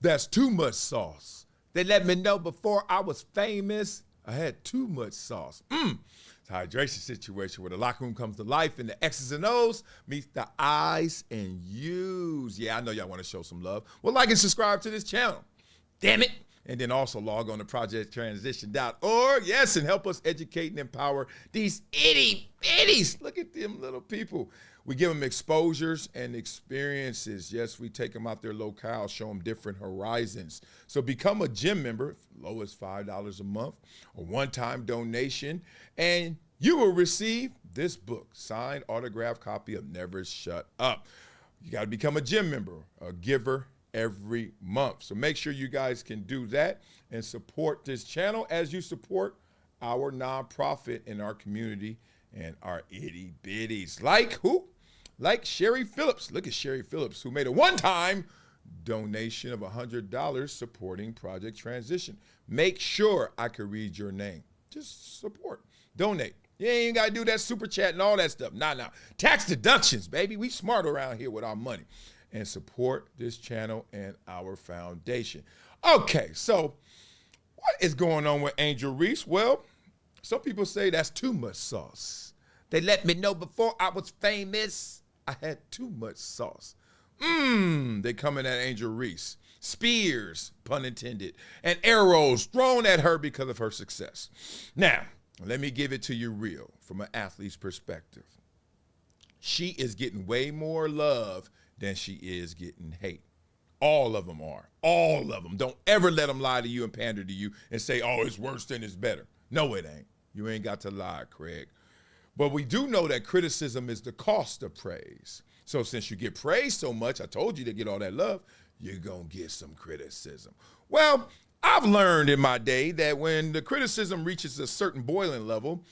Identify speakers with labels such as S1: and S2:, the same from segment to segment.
S1: That's too much sauce. They let me know before I was famous, I had too much sauce. It's a hydration situation where the locker room comes to life and the X's and O's meets the I's and U's. Yeah, I know y'all want to show some love. Well, like and subscribe to this channel. Damn it. And then also log on to projecttransition.org. Yes, and help us educate and empower these itty bitties. Look at them little people. We give them exposures and experiences. Yes, we take them out their locale, show them different horizons. So become a gym member, low as $5 a month, a one-time donation, and you will receive this book, signed autographed copy of Never Shut Up. You got to become a gym member, a giver every month. So make sure you guys can do that and support this channel as you support our nonprofit in our community and our itty bitties. Like who? Like Sherry Phillips. Look at Sherry Phillips, who made a one-time donation of $100 supporting Project Transition. Make sure I can read your name. Just support, donate. You ain't got to do that super chat and all that stuff. Nah. Tax deductions, baby. We smart around here with our money. And support this channel and our foundation. Okay, so what is going on with Angel Reese? Well, some people say that's too much sauce. They let me know before I was famous, I had too much sauce. They coming at Angel Reese. Spears, pun intended, and arrows thrown at her because of her success. Now, let me give it to you real from an athlete's perspective. She is getting way more love than she is getting hate. All of them are. All of them. Don't ever let them lie to you and pander to you and say, oh, it's worse than it's better. No, it ain't. You ain't got to lie, Craig. But we do know that criticism is the cost of praise. So since you get praised so much, I told you to get all that love, you're going to get some criticism. Well, I've learned in my day that when the criticism reaches a certain boiling level,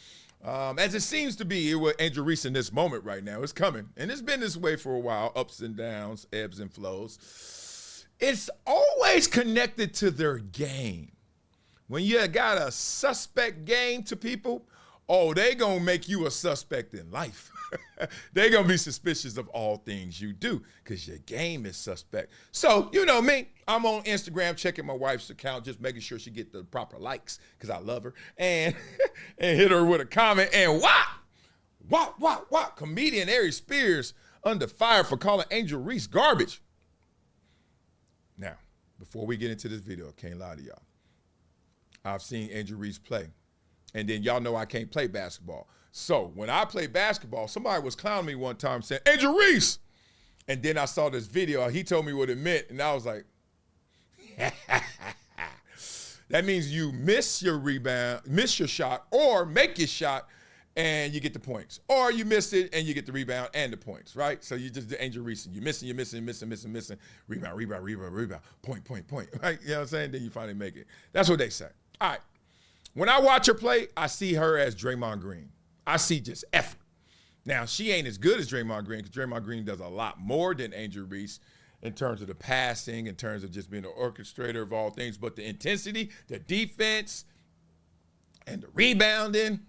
S1: as it seems to be with Angel Reese in this moment right now, it's coming. And it's been this way for a while, ups and downs, ebbs and flows. It's always connected to their game. When you got a suspect game to people, oh, they gonna make you a suspect in life. They gonna be suspicious of all things you do because your game is suspect. So, you know me, I'm on Instagram checking my wife's account, just making sure she get the proper likes because I love her, and hit her with a comment, and what? Comedian Ari Spears under fire for calling Angel Reese garbage. Now, before we get into this video, I can't lie to y'all. I've seen Angel Reese play. And then y'all know I can't play basketball. So when I play basketball, somebody was clowning me one time saying, Angel Reese. And then I saw this video. He told me what it meant. And I was like, that means you miss your rebound, miss your shot, or make your shot and you get the points. Or you miss it and you get the rebound and the points, right? So you just do Angel Reese. You're missing. Rebound. Point. Right? You know what I'm saying? Then you finally make it. That's what they say. All right. When I watch her play, I see her as Draymond Green. I see just effort. Now, she ain't as good as Draymond Green because Draymond Green does a lot more than Angel Reese in terms of the passing, in terms of just being an orchestrator of all things. But the intensity, the defense, and the rebounding,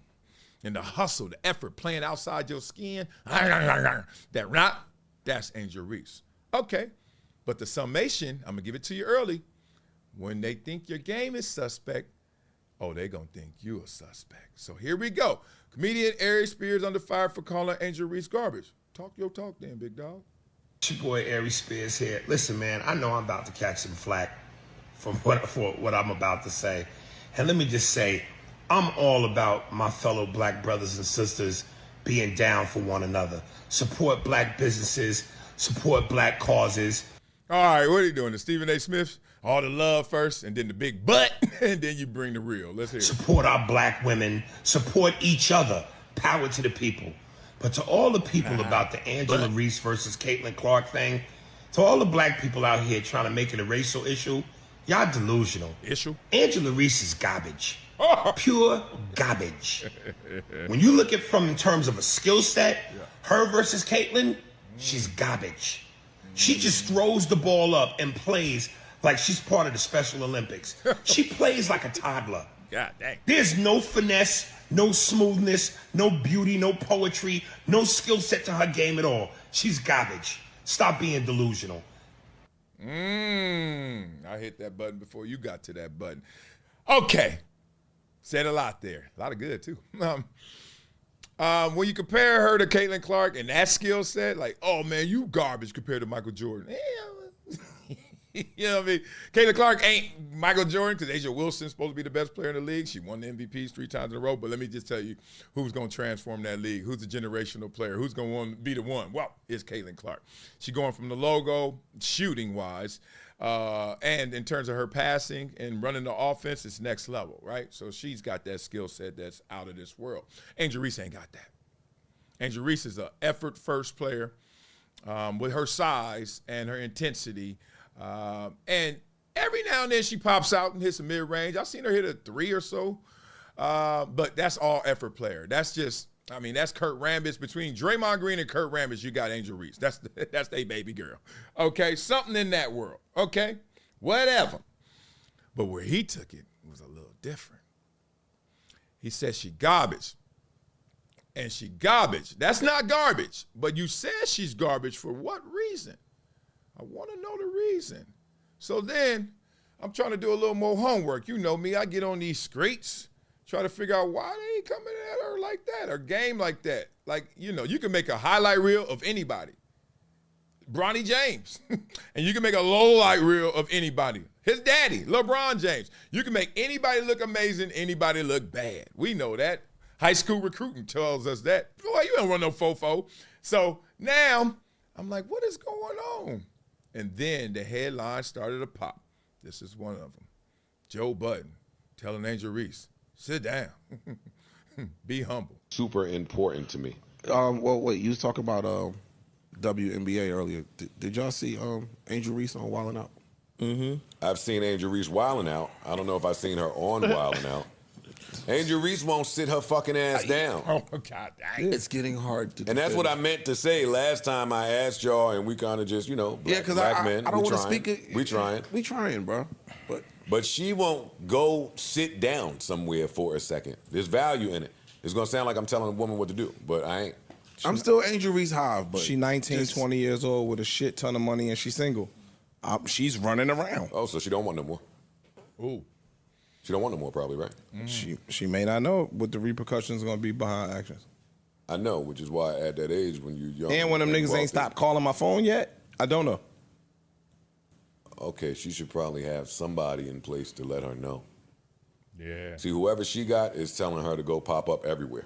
S1: and the hustle, the effort, playing outside your skin, that's Angel Reese. Okay, but the summation, I'm going to give it to you early. When they think your game is suspect, oh, they gonna think you a suspect. So here we go. Comedian Ari Spears under fire for calling Angel Reese garbage. Talk your talk then, big dog.
S2: It's your boy Ari Spears here. Listen, man, I know I'm about to catch some flack for what I'm about to say. And let me just say, I'm all about my fellow black brothers and sisters being down for one another. Support black businesses, support black causes.
S1: All right, what are you doing? The Stephen A. Smith? All the love first, and then the big butt, and then you bring the real. Let's hear it.
S2: Support our black women. Support each other. Power to the people. But to all the people about the Angela Reese versus Caitlin Clark thing, to all the black people out here trying to make it a racial issue, y'all delusional.
S1: Issue?
S2: Angela Reese is garbage. Pure garbage. When you look at from in terms of a skill set, her versus Caitlin, she's garbage. She just throws the ball up and plays like she's part of the Special Olympics. She plays like a toddler.
S1: God dang.
S2: There's no finesse, no smoothness, no beauty, no poetry, no skill set to her game at all. She's garbage. Stop being delusional.
S1: I hit that button before you got to that button. Okay. Said a lot there. A lot of good, too. When you compare her to Caitlin Clark and that skill set, like, oh, man, you garbage compared to Michael Jordan. You know what I mean? Caitlin Clark ain't Michael Jordan because Angel Wilson's supposed to be the best player in the league. She won the MVPs 3 times in a row. But let me just tell you who's going to transform that league, who's the generational player, who's going to want to be the one. Well, it's Caitlin Clark. She's going from the logo, shooting-wise, and in terms of her passing and running the offense, it's next level, right? So she's got that skill set that's out of this world. Angel Reese ain't got that. Angel Reese is an effort-first player with her size and her intensity. And every now and then she pops out and hits a mid-range. I've seen her hit a 3 or so. But that's all effort player. That's just, I mean, that's Kurt Rambis. Between Draymond Green and Kurt Rambis, you got Angel Reese. That's their baby girl. Okay, something in that world. Okay, whatever. But where he took it was a little different. He said she garbage. And she garbage. That's not garbage. But you said she's garbage for what reason? I want to know the reason. So then I'm trying to do a little more homework. You know me, I get on these streets, try to figure out why they ain't coming at her like that, or game like that. Like, you know, you can make a highlight reel of anybody. Bronny James. And you can make a low-light reel of anybody. His daddy, LeBron James. You can make anybody look amazing, anybody look bad. We know that. High school recruiting tells us that. Boy, you don't run no fofo. So now I'm like, what is going on? And then the headline started to pop. This is one of them. Joe Buton telling Angel Reese, sit down. Be humble.
S3: Super important to me.
S4: Well, wait, you was talking about WNBA earlier. Did y'all see Angel Reese on Wildin' Out?
S3: Mm-hmm. I've seen Angel Reese wilding out. I don't know if I've seen her on Wildin' Out. Angel Reese won't sit her fucking ass down.
S1: Oh, God.
S4: It's getting hard to
S3: And that's what I meant to say last time I asked y'all, and we kind of just, you know, black men.
S4: I don't want to speak it.
S3: We trying.
S4: We trying, bro.
S3: But she won't go sit down somewhere for a second. There's value in it. It's going to sound like I'm telling a woman what to do, but I ain't.
S4: I'm still Angel Reese Hive, but
S5: she 19, 20 years old with a shit ton of money, and she's single. She's running around.
S3: Oh, so she don't want no more.
S1: Ooh.
S3: She don't want no more, probably, right?
S5: She may not know what the repercussions are going to be behind actions.
S3: I know, which is why at that age when you're young.
S5: And when them niggas ain't stopped calling my phone yet, I don't know.
S3: Okay, she should probably have somebody in place to let her know.
S1: Yeah.
S3: See, whoever she got is telling her to go pop up everywhere.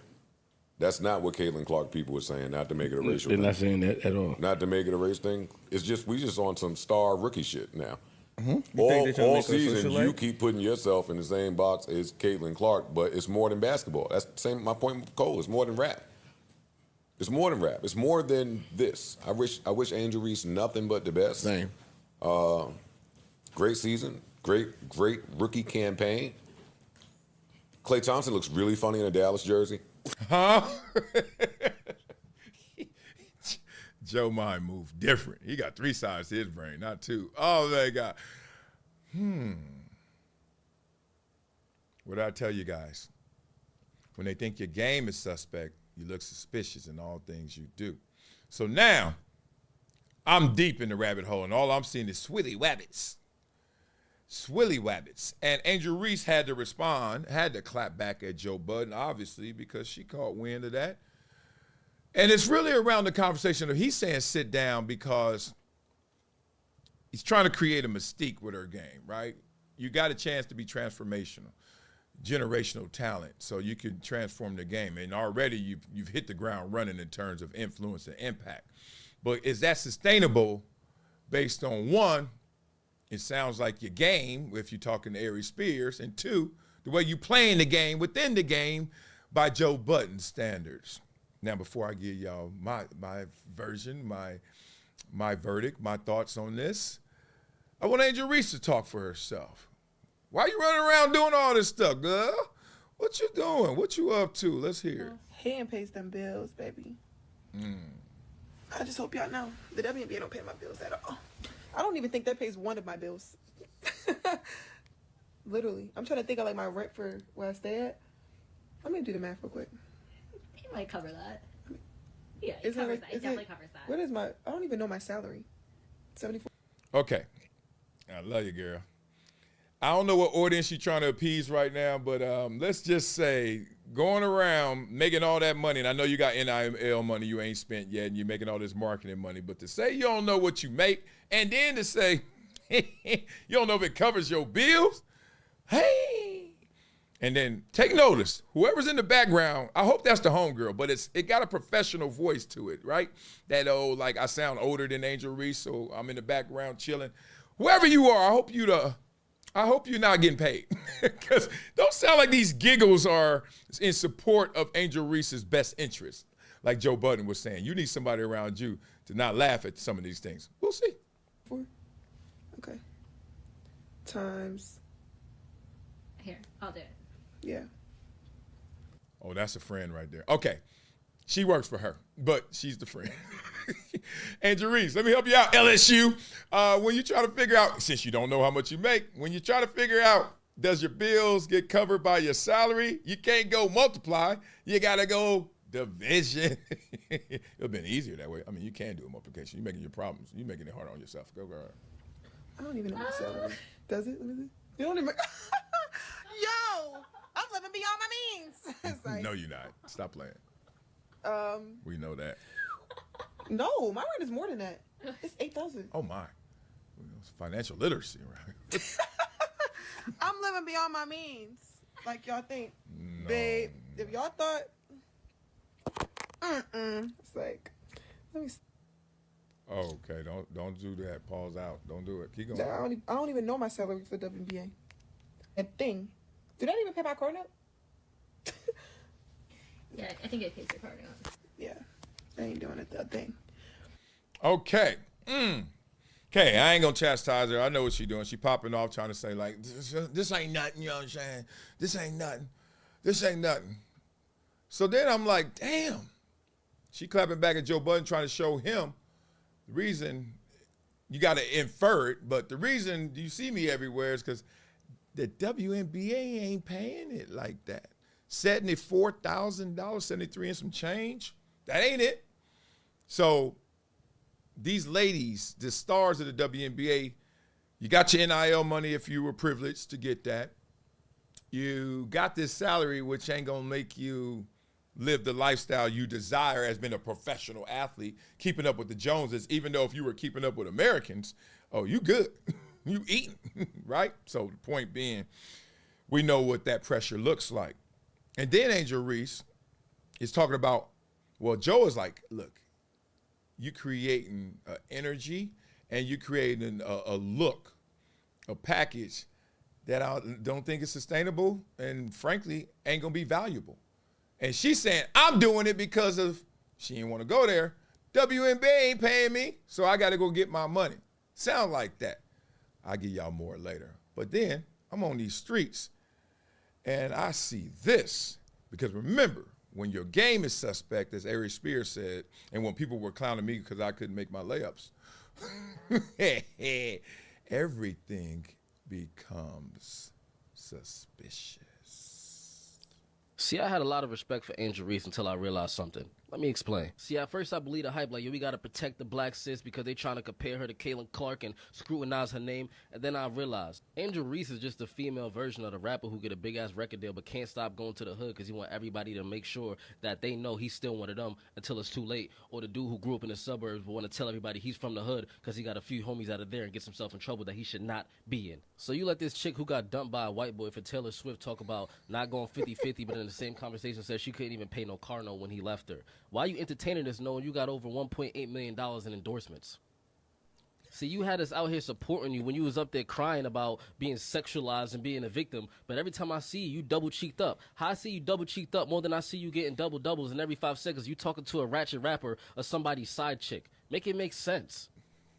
S3: That's not what Caitlin Clark people were saying, not to make it a racial
S6: They're
S3: thing.
S6: not saying that at all.
S3: Not to make it a race thing. It's just, we just on some star rookie shit now.
S5: Mm-hmm.
S3: All season, you keep putting yourself in the same box as Caitlin Clark, but it's more than basketball. That's the same. My point with Cole. It's more than rap. It's more than rap. It's more than this. I wish Angel Reese nothing but the best.
S4: Same.
S3: Great season. Great rookie campaign. Klay Thompson looks really funny in a Dallas jersey.
S1: Huh? Joe mind moved different. He got 3 sides to his brain, not 2. Oh, my God. What did I tell you guys? When they think your game is suspect, you look suspicious in all things you do. So now, I'm deep in the rabbit hole, and all I'm seeing is swilly wabbits. Swilly wabbits. And Angel Reese had to respond, had to clap back at Joe Buton, obviously, because she caught wind of that. And it's really around the conversation of he's saying sit down because he's trying to create a mystique with her game, right? You got a chance to be transformational, generational talent, so you can transform the game. And already you've hit the ground running in terms of influence and impact. But is that sustainable based on, 1, it sounds like your game, if you're talking to Aries Spears, and 2, the way you playing the game within the game by Joe Buton's standards. Now, before I give y'all my version, my verdict, my thoughts on this, I want Angel Reese to talk for herself. Why you running around doing all this stuff, girl? What you doing? What you up to? Let's hear it.
S7: Hand pays them bills, baby. I just hope y'all know the WNBA don't pay my bills at all. I don't even think that pays one of my bills. Literally. I'm trying to think of like my rent for where I stay at. I'm going to do the math real quick.
S8: He might cover that. Yeah,
S7: Is
S8: he covers
S7: it-
S8: that. He
S7: is
S8: definitely
S7: it-
S8: covers that.
S7: What is my, I don't even know my salary. 74.
S1: Okay. I love you, girl. I don't know what audience you're trying to appease right now, but let's just say going around making all that money, and I know you got NIL money you ain't spent yet, and you're making all this marketing money, but to say you don't know what you make, and then to say you don't know if it covers your bills, hey. And then take notice, whoever's in the background, I hope that's the homegirl, but it got a professional voice to it, right? That old, like I sound older than Angel Reese, so I'm in the background chilling. Whoever you are, I hope you're not getting paid. Because don't sound like these giggles are in support of Angel Reese's best interest. Like Joe Budden was saying, you need somebody around you to not laugh at some of these things. We'll see.
S7: 4. Okay. Times.
S8: Here, I'll do it.
S7: Yeah.
S1: Oh, that's a friend right there. Okay. She works for her, but she's the friend. Angel Reese, let me help you out, N.S.U. When you try to figure out, since you don't know how much you make, when you try to figure out, does your bills get covered by your salary? You can't go multiply. You got to go division. It would have been easier that way. I mean, you can do a multiplication. You're making your problems. You're making it harder on yourself. Go.
S7: I don't even know my salary. Does it? Let me see. You don't even. Yo, I'm living beyond my means. It's like,
S1: No, you're not. Stop playing. We know that.
S7: No, my rent is more than that. It's 8,000.
S1: Oh, my. It's financial literacy, right?
S7: I'm living beyond my means. Like y'all think.
S1: No.
S7: Babe, if y'all thought, it's like, let me.
S1: Okay, don't do that. Pause out. Don't do it. Keep going.
S7: I don't even know my salary for WNBA. And thing, do that even pay my car note?
S8: Yeah, I think it pays your card out.
S7: Yeah, I ain't doing it. That thing.
S1: Okay. Okay, I ain't gonna chastise her. I know what she doing. She popping off trying to say, like, this ain't nothing, you know what I'm saying? This ain't nothing. This ain't nothing. So then I'm like, damn. She clapping back at Joe Budden trying to show him the reason you got to infer it, but the reason you see me everywhere is because the WNBA ain't paying it like that. $74,000, 73 and some change. That ain't it. So these ladies, the stars of the WNBA, you got your NIL money if you were privileged to get that. You got this salary, which ain't going to make you live the lifestyle you desire as being a professional athlete, keeping up with the Joneses, even though if you were keeping up with Americans, oh, you good. You eating, right? So the point being, we know what that pressure looks like. And then Angel Reese is talking about, well, Joe is like, look, you creating energy and you creating a look, a package that I don't think is sustainable and frankly ain't gonna be valuable. And she's saying, I'm doing it because of, she didn't want to go there. WNBA ain't paying me, so I gotta go get my money. Sound like that. I'll give y'all more later. But then I'm on these streets and I see this. Because remember, when your game is suspect, as Ari Spears said, and when people were clowning me because I couldn't make my layups, everything becomes suspicious.
S6: See, I had a lot of respect for Angel Reese until I realized something. Let me explain. See, at first I believed the hype, like, yo, we got to protect the black sis because they trying to compare her to Caitlin Clark and scrutinize her name. And then I realized Angel Reese is just a female version of the rapper who get a big-ass record deal but can't stop going to the hood because he want everybody to make sure that they know he's still one of them until it's too late. Or the dude who grew up in the suburbs but want to tell everybody he's from the hood because he got a few homies out of there and gets himself in trouble that he should not be in. So you let this chick who got dumped by a white boy for Taylor Swift talk about not going 50-50, but in the same conversation said she couldn't even pay no car note when he left her. Why you entertaining this knowing you got over $1.8 million in endorsements? See, you had us out here supporting you when you was up there crying about being sexualized and being a victim, but every time I see you, you double-cheeked up. How I see you double-cheeked up more than I see you getting double-doubles, and every 5 seconds you talking to a ratchet rapper or somebody's side chick. Make it make sense.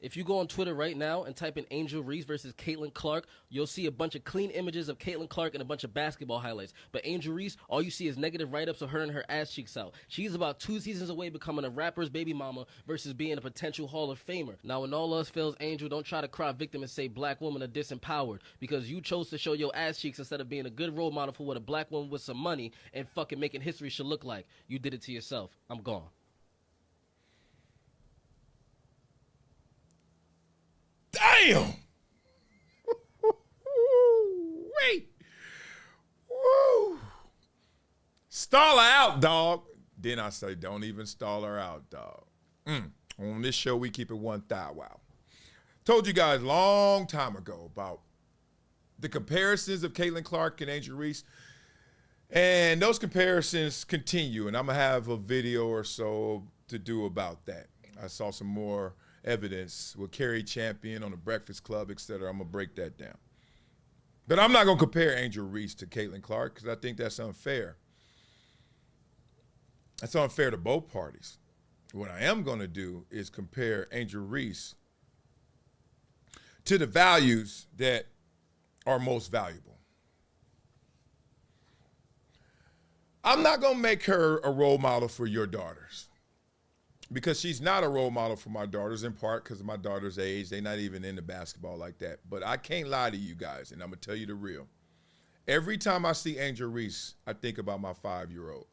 S6: If you go on Twitter right now and type in Angel Reese versus Caitlin Clark, you'll see a bunch of clean images of Caitlin Clark and a bunch of basketball highlights. But Angel Reese, all you see is negative write-ups of her and her ass cheeks out. She's about 2 seasons away becoming a rapper's baby mama versus being a potential Hall of Famer. Now, when all else fails, Angel, don't try to cry victim and say black women are disempowered because you chose to show your ass cheeks instead of being a good role model for what a black woman with some money and fucking making history should look like. You did it to yourself. I'm gone.
S1: Damn! Stall her out, dog. Then I say, don't even stall her out, dog. On this show, we keep it 1,000. Wow. Told you guys a long time ago about the comparisons of Caitlin Clark and Angel Reese. And those comparisons continue, and I'm going to have a video or so to do about that. I saw some more evidence with Carrie Champion on the Breakfast Club, et cetera. I'm going to break that down. But I'm not going to compare Angel Reese to Caitlin Clark because I think that's unfair. That's unfair to both parties. What I am going to do is compare Angel Reese to the values that are most valuable. I'm not going to make her a role model for your daughters because she's not a role model for my daughters, in part because of my daughter's age. They're not even into basketball like that. But I can't lie to you guys, and I'm going to tell you the real. Every time I see Angel Reese, I think about my 5-year-old.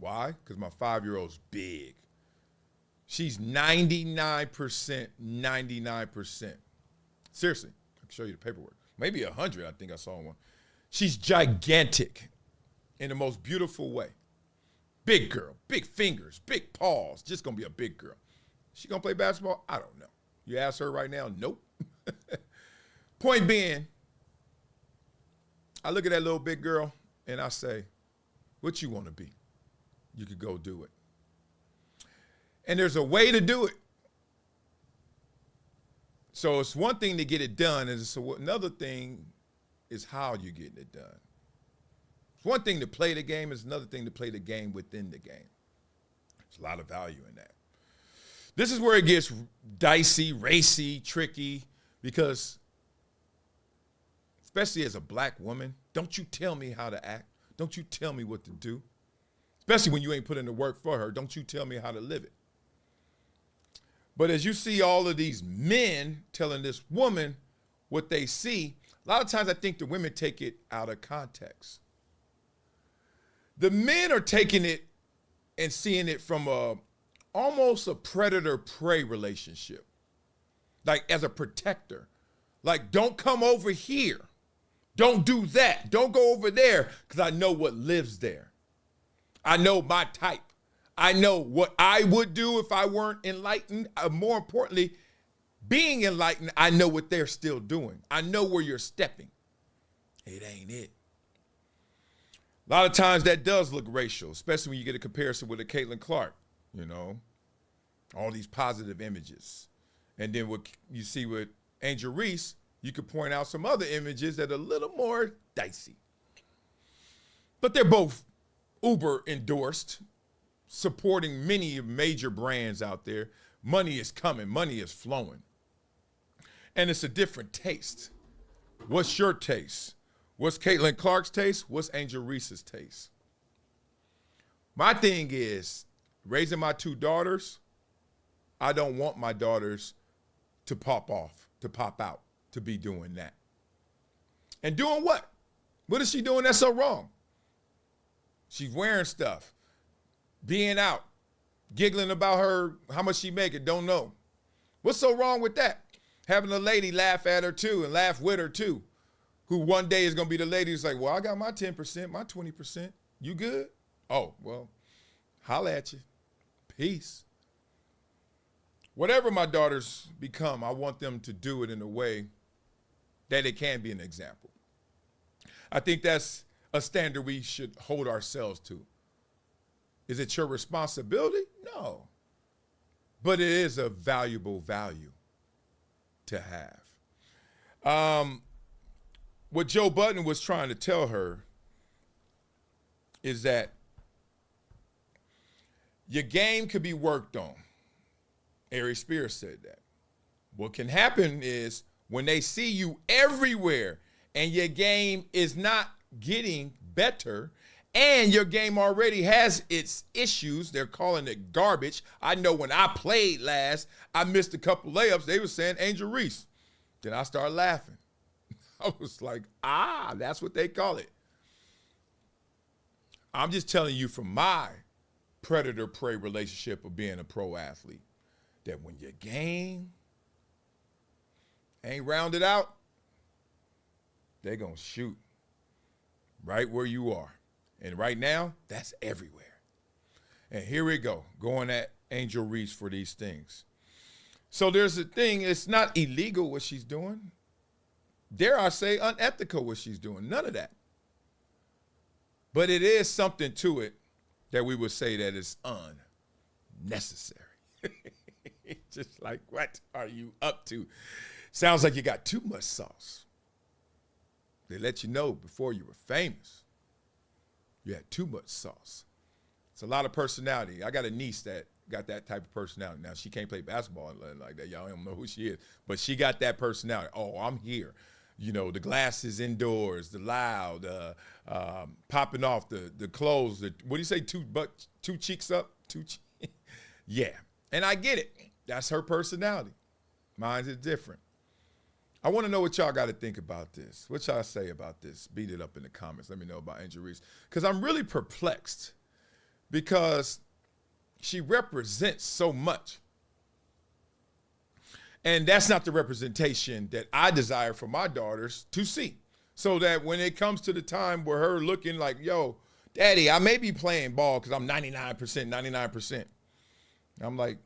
S1: Why? Because my 5-year-old's big. She's 99%, 99%. Seriously, I can show you the paperwork. Maybe 100, I think I saw one. She's gigantic in the most beautiful way. Big girl, big fingers, big paws, just gonna be a big girl. She gonna play basketball? I don't know. You ask her right now, nope. Point being, I look at that little big girl and I say, what you wanna be? You could go do it. And there's a way to do it. So it's one thing to get it done, and so another thing is how you're getting it done. It's one thing to play the game, it's another thing to play the game within the game. There's a lot of value in that. This is where it gets dicey, racy, tricky, because especially as a black woman, don't you tell me how to act. Don't you tell me what to do. Especially when you ain't put in the work for her. Don't you tell me how to live it. But as you see all of these men telling this woman what they see, a lot of times I think the women take it out of context. The men are taking it and seeing it from almost a predator-prey relationship, like as a protector. Like, don't come over here. Don't do that. Don't go over there, because I know what lives there. I know my type. I know what I would do if I weren't enlightened. More importantly, being enlightened, I know what they're still doing. I know where you're stepping. It ain't it. A lot of times that does look racial, especially when you get a comparison with a Caitlin Clark, you know, all these positive images. And then what you see with Angel Reese, you could point out some other images that are a little more dicey. But they're both Uber endorsed, supporting many major brands out there. Money is coming, money is flowing. And it's a different taste. What's your taste? What's Caitlin Clark's taste? What's Angel Reese's taste? My thing is, raising my 2 daughters, I don't want my daughters to pop off, to pop out, to be doing that. And doing what? What is she doing that's so wrong? She's wearing stuff, being out, giggling about her, how much she making, don't know. What's so wrong with that? Having a lady laugh at her too and laugh with her too, who one day is gonna be the lady who's like, well, I got my 10%, my 20%. You good? Oh, well, holla at you. Peace. Whatever my daughters become, I want them to do it in a way that it can be an example. I think that's a standard we should hold ourselves to. Is it your responsibility? No. But it is a valuable value to have. What Joe Buton was trying to tell her is that your game could be worked on. Ari Spears said that. What can happen is when they see you everywhere and your game is not getting better and your game already has its issues, they're calling it garbage. I know when I played last, I missed a couple layups. They were saying Angel Reese. Then I started laughing. I was like, that's what they call it. I'm just telling you from my predator-prey relationship of being a pro athlete, that when your game ain't rounded out, they're going to shoot right where you are. And right now, that's everywhere. And here we go, going at Angel Reese for these things. So there's a thing, it's not illegal what she's doing. Dare I say unethical what she's doing, none of that. But it is something to it that we would say that is unnecessary. Just like, what are you up to? Sounds like you got too much sauce. They let you know before you were famous. You had too much sauce. It's a lot of personality. I got a niece that got that type of personality. Now, she can't play basketball like that. Y'all don't know who she is. But she got that personality. Oh, I'm here. You know, the glasses indoors, the loud, popping off the clothes. What do you say, two cheeks up? Yeah. And I get it. That's her personality. Mine is different. I want to know what y'all got to think about this. What y'all say about this? Beat it up in the comments. Let me know about Angel Reese. Because I'm really perplexed because she represents so much. And that's not the representation that I desire for my daughters to see. So that when it comes to the time where her looking like, yo, daddy, I may be playing ball because I'm 99%. I'm like,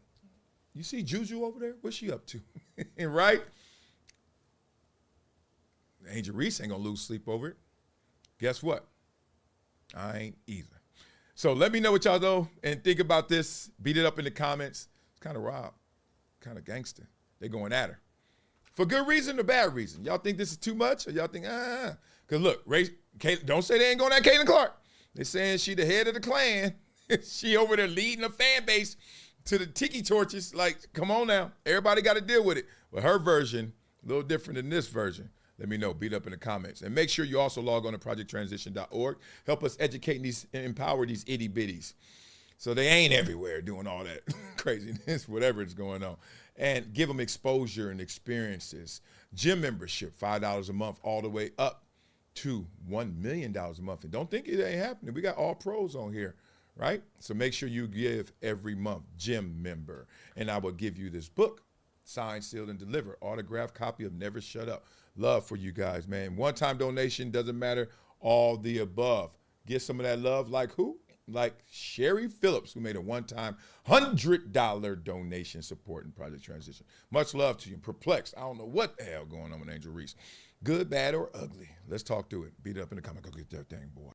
S1: you see Juju over there? What's she up to? Right? Angel Reese ain't gonna lose sleep over it. Guess what? I ain't either. So let me know what y'all know and think about this. Beat it up in the comments. It's kind of Rob, kind of gangster. They going at her. For good reason or bad reason. Y'all think this is too much? Or y'all think, Because look, don't say they ain't going at Caitlin Clark. They saying she the head of the clan. She over there leading a fan base to the tiki torches. Like, come on now. Everybody got to deal with it. But her version, a little different than this version. Let me know. Beat up in the comments. And make sure you also log on to projecttransition.org. Help us educate and empower these itty bitties. So they ain't everywhere doing all that craziness, whatever is going on. And give them exposure and experiences. Gym membership, $5 a month, all the way up to $1 million a month. And don't think it ain't happening. We got all pros on here, right? So make sure you give every month, gym member. And I will give you this book, signed, sealed, and delivered. Autographed copy of Never Shut Up. Love for you guys, man. One-time donation, doesn't matter, all the above. Get some of that love like who? Like Sherry Phillips, who made a one-time $100 donation supporting Project Transition. Much love to you. Perplexed. I don't know what the hell going on with Angel Reese. Good, bad, or ugly. Let's talk through it. Beat it up in the comment. Go get that thing, boy.